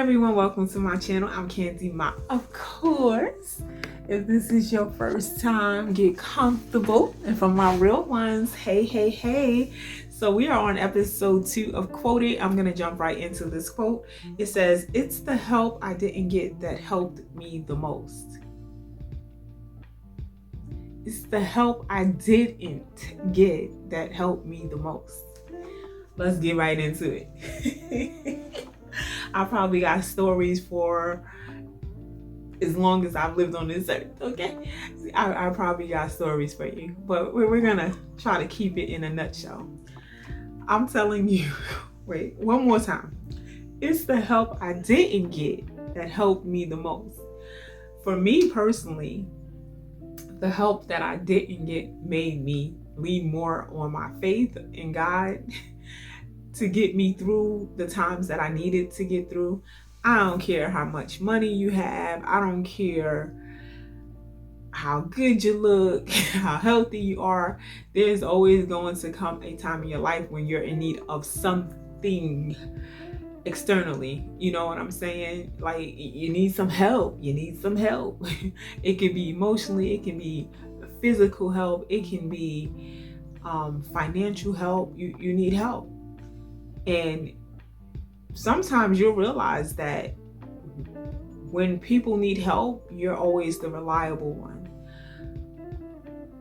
everyone, welcome to my channel. I'm Kandie Ma. Of course, if this is your first time, get comfortable. And for my real ones, hey. So we are on episode 2 of Quoted. I'm gonna jump right into this quote. It says, "It's the help I didn't get that helped me the most." It's the help I didn't get that helped me the most. Let's get right into it. I probably got stories for as long as I've lived on this earth, okay? I probably got stories for you, but we're gonna try to keep it in a nutshell. I'm telling you, wait, one more time. It's the help I didn't get that helped me the most. For me personally, the help that I didn't get made me lean more on my faith in God to get me through the times that I needed to get through. I don't care how much money you have. I don't care how good you look, how healthy you are. There's always going to come a time in your life when you're in need of something externally. You know what I'm saying? Like, you need some help. It can be emotionally, it can be physical help, it can be financial help. You need help. And sometimes you'll realize that when people need help, you're always the reliable one.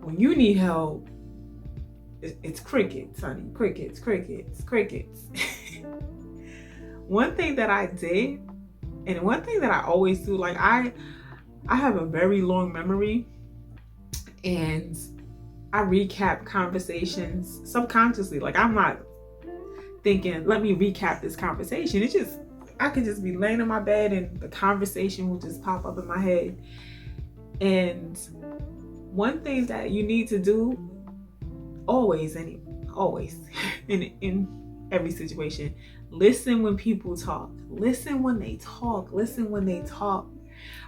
When you need help, it's crickets, honey. Crickets. One thing that I did, and one thing that I always do, like I have a very long memory, and I recap conversations subconsciously. Like, I'm not thinking, let me recap this conversation. I could just be laying in my bed and the conversation will just pop up in my head. And one thing that you need to do always in every situation, listen when people talk. Listen when they talk.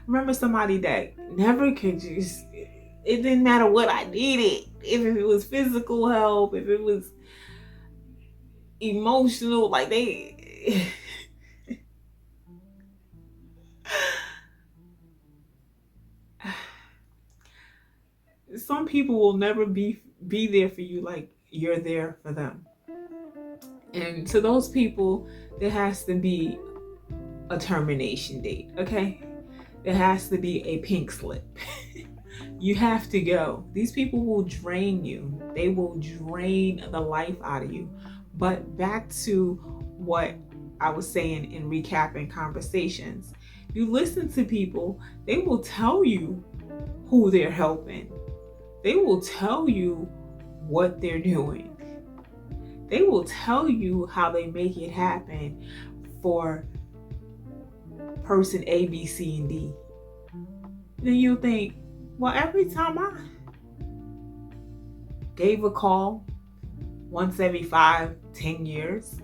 Remember somebody that never could just, it didn't matter what I needed. If it was physical help, if it was emotional, like they some people will never be there for you like you're there for them. And to those people, there has to be a termination date, okay? There has to be a pink slip. You have to go. These people will drain you. They will drain the life out of you. But back to what I was saying in recapping conversations. You listen to people, they will tell you who they're helping. They will tell you what they're doing. They will tell you how they make it happen for person A, B, C, and D. Then you'll think, well, every time I gave a call, once every 5-10 years,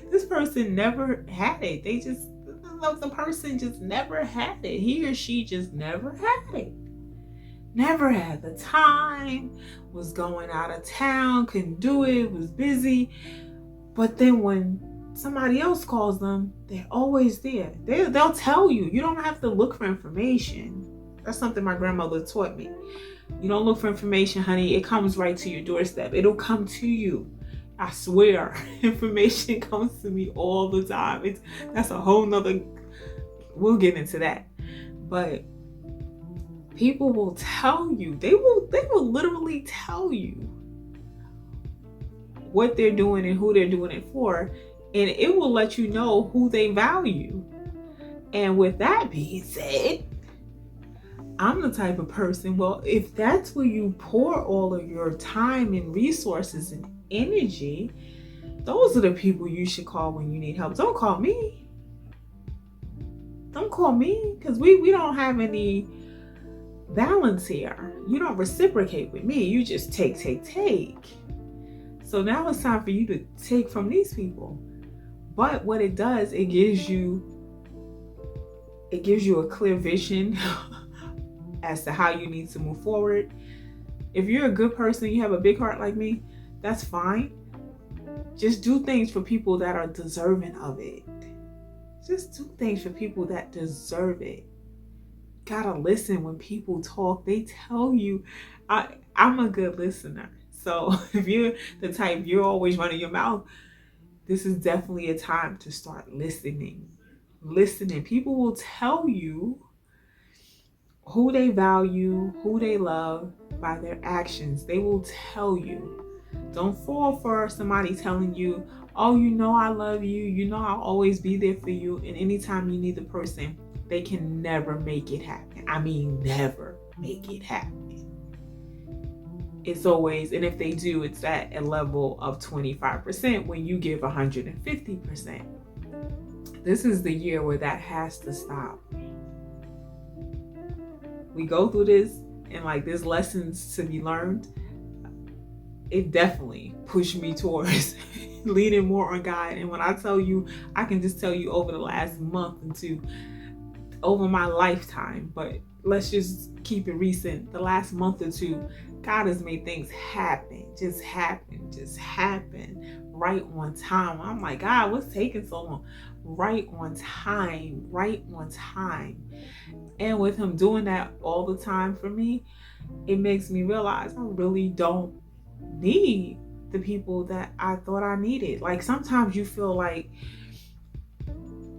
this person never had it. The person just never had it. He or she just never had it. Never had the time, was going out of town, couldn't do it, was busy. But then when somebody else calls them, they're always there. They'll tell you. You don't have to look for information. That's something my grandmother taught me. You don't look for information, honey. It comes right to your doorstep. It'll come to you. I swear, information comes to me all the time. That's a whole nother, we'll get into that. But people will tell you, they will literally tell you what they're doing and who they're doing it for. And it will let you know who they value. And with that being said, I'm the type of person, well, if that's where you pour all of your time and resources and energy, those are the people you should call when you need help. Don't call me. Because we don't have any balance here. You don't reciprocate with me. You just take. So now it's time for you to take from these people. But what it does, it gives you a clear vision as to how you need to move forward. If you're a good person, you have a big heart like me, that's fine. Just do things for people that are deserving of it. Just do things for people that deserve it. Gotta listen when people talk. They tell you, I'm a good listener. So if you're the type you're always running your mouth, this is definitely a time to start listening. Listening. People will tell you who they value, who they love by their actions. They will tell you. Don't fall for somebody telling you, oh, you know I love you, you know I'll always be there for you, and anytime you need the person, they can never make it happen. I mean, never make it happen. It's always, and if they do, it's at a level of 25% when you give 150%. This is the year where that has to stop. We go through this, and like there's lessons to be learned. It definitely pushed me towards leaning more on God. And when I tell you, I can just tell you over the last month and two, over my lifetime, but let's just keep it recent. The last month or two, God has made things happen, just happen right on time. I'm like, God, what's taking so long? Right on time. And with him doing that all the time for me, it makes me realize I really don't need the people that I thought I needed. Like sometimes you feel like,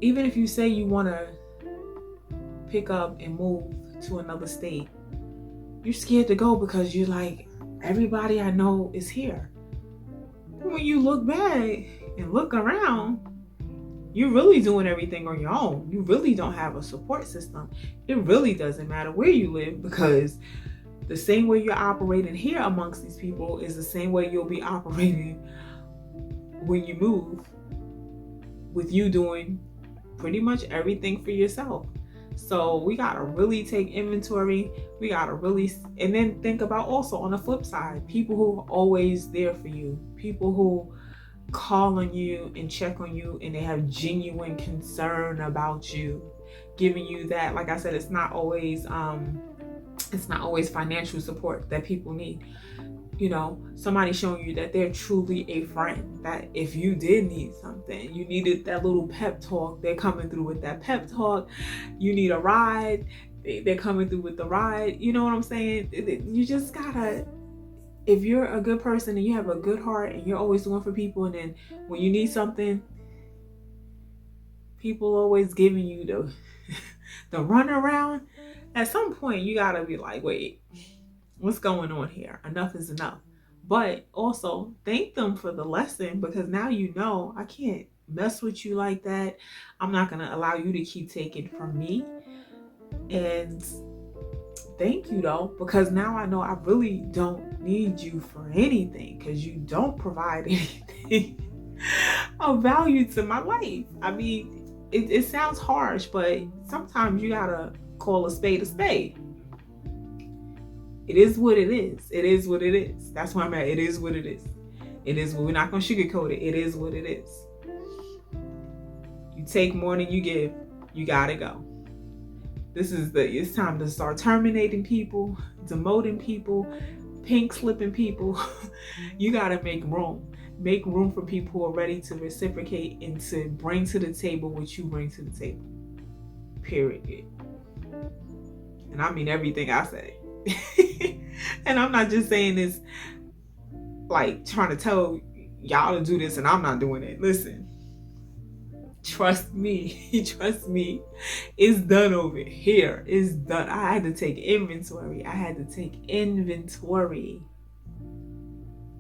even if you say you want to pick up and move to another state, you're scared to go because you're like, everybody I know is here. When you look back and look around, you're really doing everything on your own. You really don't have a support system. It really doesn't matter where you live, because the same way you're operating here amongst these people is the same way you'll be operating when you move, with you doing pretty much everything for yourself. So we got to really take inventory. We got to really, and then think about also on the flip side, people who are always there for you, people who call on you and check on you, and they have genuine concern about you, giving you that, like I said, it's not always financial support that people need. You know, somebody showing you that they're truly a friend, that if you did need something, you needed that little pep talk, they're coming through with that pep talk. You need a ride, they're coming through with the ride. You know what I'm saying? You just gotta, if you're a good person and you have a good heart and you're always doing for people, and then when you need something, people always giving you the run around, at some point you gotta be like, wait, what's going on here? Enough is enough. But also thank them for the lesson, because now you know I can't mess with you like that. I'm not going to allow you to keep taking from me. And thank you though, because now I know I really don't need you for anything, because you don't provide anything of value to my life. I mean, it sounds harsh, but sometimes you gotta call a spade a spade. It is what it is. It is what it is. That's where I'm at. It is what it is. It is what, we're not going to sugarcoat it. It is what it is. You take more than you give. You got to go. It's time to start terminating people, demoting people, pink slipping people. You got to make room. Make room for people who are ready to reciprocate and to bring to the table what you bring to the table. Period. And I mean everything I say. And I'm not just saying this like trying to tell y'all to do this and I'm not doing it. Listen, trust me, it's done over here. It's done. I had to take inventory.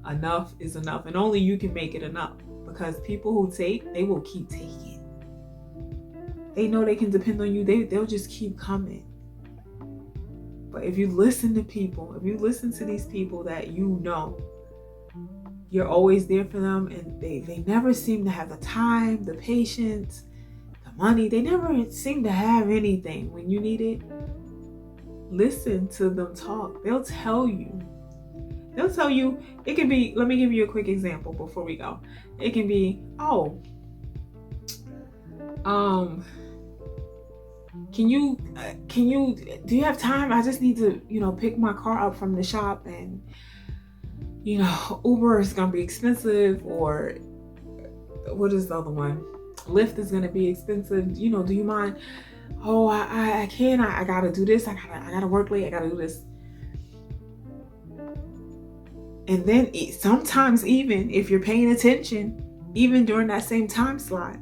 Enough is enough, and only you can make it enough, because people who take, they will keep taking. They know they can depend on you. They'll just keep coming. But if you listen to people, if you listen to these people that you know, you're always there for them, and they never seem to have the time, the patience, the money. They never seem to have anything when you need it. Listen to them talk. They'll tell you. It can be, let me give you a quick example before we go. It can be, do you have time? I just need to, pick my car up from the shop, and, Uber is going to be expensive, or what is the other one? Lyft is gonna be expensive. You know, do you mind? Oh, I can't. I gotta do this. I gotta work late. I gotta do this. And then sometimes, even if you're paying attention, even during that same time slot,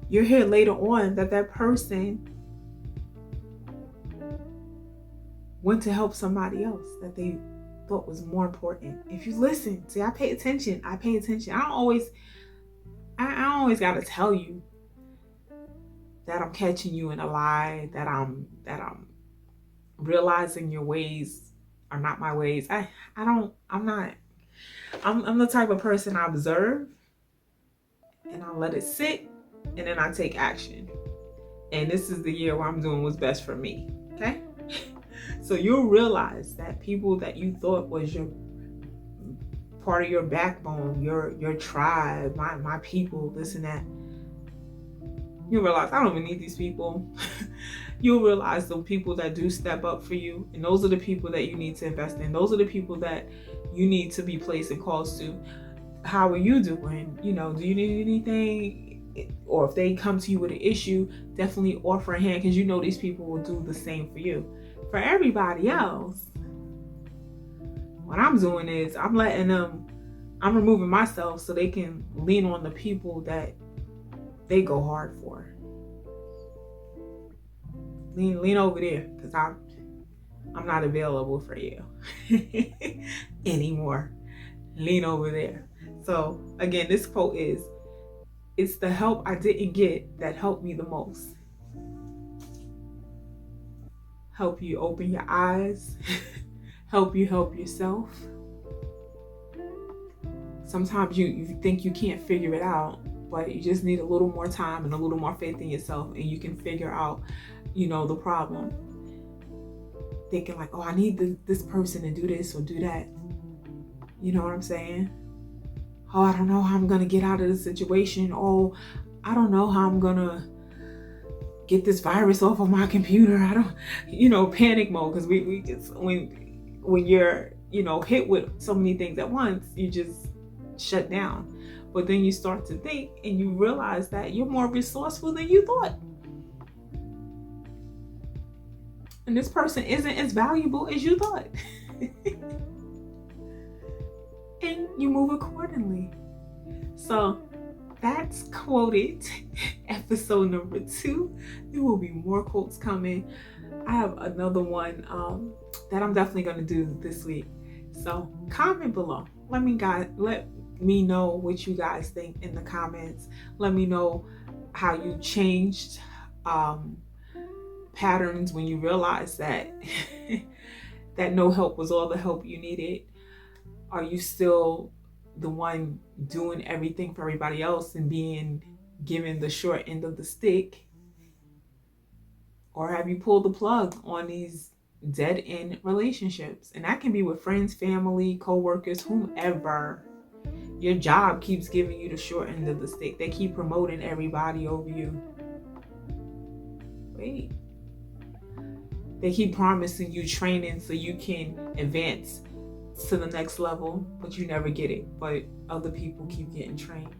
you'll hear later on that person went to help somebody else that they thought was more important. If you listen, see, I pay attention. I don't always gotta tell you that I'm catching you in a lie, that I'm realizing your ways are not my ways. I'm the type of person I observe and I let it sit and then I take action. And this is the year where I'm doing what's best for me. Okay? So you'll realize that people that you thought was your part of your backbone, your tribe, my people, this and that, you'll realize I don't even need these people. You'll realize the people that do step up for you, and those are the people that you need to invest in. Those are the people that you need to be placing calls to. How are you doing? You know, do you need anything? Or if they come to you with an issue, definitely offer a hand, because you know these people will do the same for you. For everybody else, what I'm doing is I'm removing myself so they can lean on the people that they go hard for. Lean over there, because I'm not available for you anymore. Lean over there. So again, this quote is, it's the help I didn't get that helped me the most. Help you open your eyes, help you help yourself. Sometimes you think you can't figure it out, but you just need a little more time and a little more faith in yourself, and you can figure out, the problem. Thinking like, oh, I need this person to do this or do that. You know what I'm saying? Oh, I don't know how I'm going to get out of this situation. Oh, I don't know how I'm going to get this virus off of my computer. I don't, panic mode. Because we just, when you're, hit with so many things at once, you just shut down. But then you start to think and you realize that you're more resourceful than you thought. And this person isn't as valuable as you thought. And you move accordingly. So that's quoted episode number 2. There will be more quotes coming. I have another one that I'm definitely going to do this week. So comment below. Let me know what you guys think in the comments. Let me know how you changed patterns when you realized that that no help was all the help you needed. Are you still the one doing everything for everybody else and being given the short end of the stick? Or have you pulled the plug on these dead end relationships? And that can be with friends, family, co-workers, whomever. Your job keeps giving you the short end of the stick. They keep promoting everybody over you. Wait. They keep promising you training so you can advance to the next level, but you never get it. But other people keep getting trained.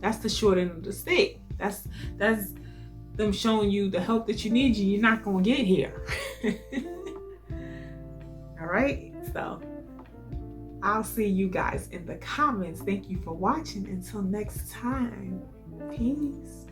That's the short end of the stick. That's them showing you the help that you need. You're not gonna get here. All right. So I'll see you guys in the comments. Thank you for watching. Until next time. Peace.